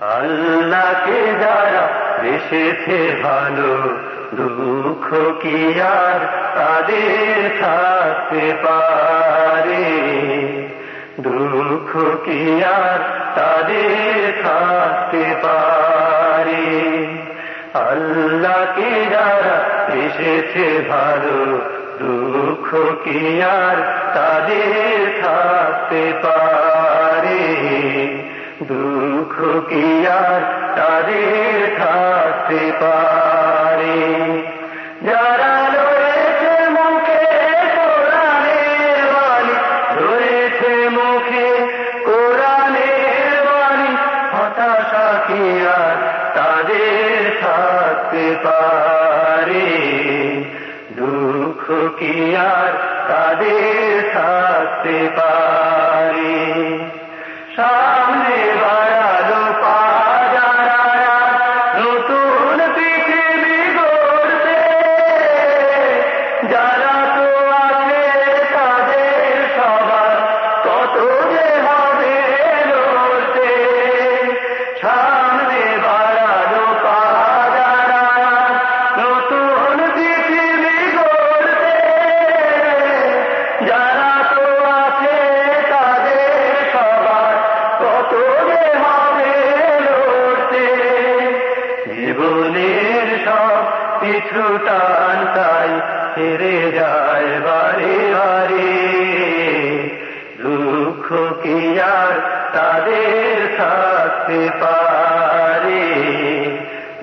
আল্লাহকে যারা বেসেছে ভালো, দুঃখ কি আর তাদের থাকতে পারে? দুঃখ কি আর তাদের থাকতে পারে? আল্লাহকে যারা বেসেছে ভালো, দুঃখ কি আর তাদের থাকতে পারে? দুঃখ কি আর তাদের থাকতে পারে? যারা রয়েছে মুখে কোরআনের বাণী, রয়েছে মুখে কোরআনের বাণী, হতাশা কি আর তাদের থাকতে পারে? দুঃখ কি আর তাদের থাকতে পারে? সামনে বাড়ালো পা যারা নতুন পৃথিবী গড়তে, যারা তো আছে তাদের সবার কত যে হবে লড়তে। সামনে বাড়ালো পা যারা নতুন পৃথিবী গড়তে, যারা তো আছে তাদের সবার কত যে হবে লড়তে। জীবনের সব কিছু টান তাই হেরে যায় বারে বারে। দুঃখ কি আর তাদের থাকতে পারে?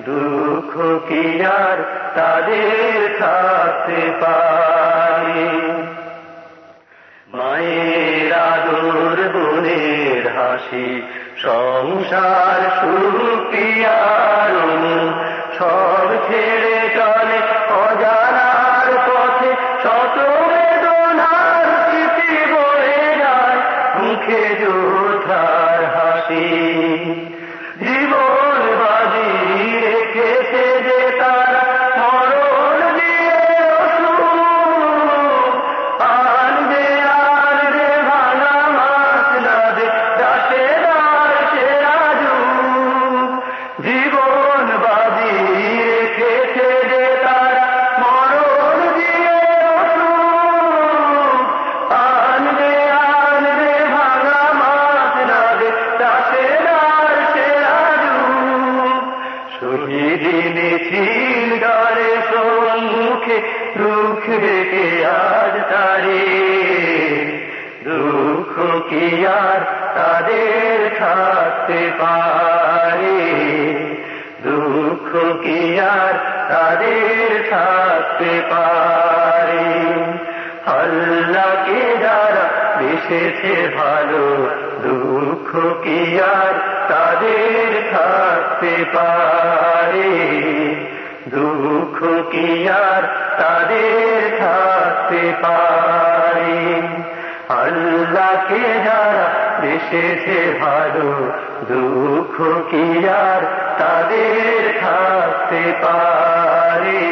দুঃখ কি আর তাদের থাকতে পারে? মায়ের আদর, বোনের হাসি, সংসার সুপিয়ার সব ছেড়ে চলে অজানার পথে। শত বেদনার স্মৃতি বয়ে যায় মুখে যোদ্ধার হাসি। জীবন বাজি রেখেছে যে তারা মরণ দিয়ে ওষুধ, আনবে আনবে ভাঙা মাছ নদে দাসে দাসে রাজু। জীবন বাজি রেখেছে যে তারা মরণ দিয়ে ওষুধ, আনবে আনবে ভাঙা মাছ নদে দাসে দাসে রাজু। শহীদ মিছিল গারে সম্মুখে রুখ রেখে আজ তারে। দুঃখ কি আর তাদের থাকতে পারে? দুঃখ কি আর তাদের থাকতে পারে? আল্লাহকে যারা বেসেছে ভালো, দুঃখ কি আর তাদের থাকতে পারে? দুঃখ কি আর তাদের থাকতে পারে? আল্লাহকে যারা বেসেছে ভালো, দুঃখ কি আর তাদের থাকতে পারে?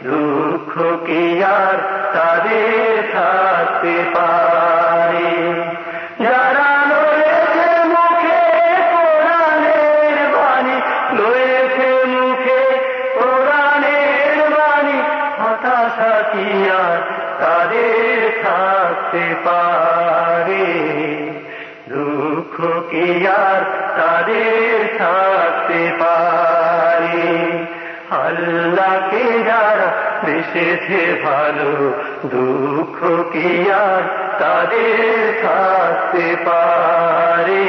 দুঃখ কি আর তাদের থাকতে পারে? যারা রয়েছে মুখে কোরআনের বাণী, রয়েছে মুখে কোরআনের বাণী, হতাশা কি আর তাদের থাকতে পারে? দুঃখ কি আর তাদের থাকতে পারে? আল্লাহকে যারা বেসেছে ভালো, দুঃখ কি আর তাদের থাকতে পারে?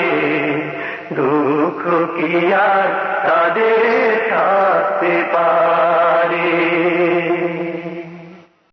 দুঃখ কি আর তাদের থাকতে পারে?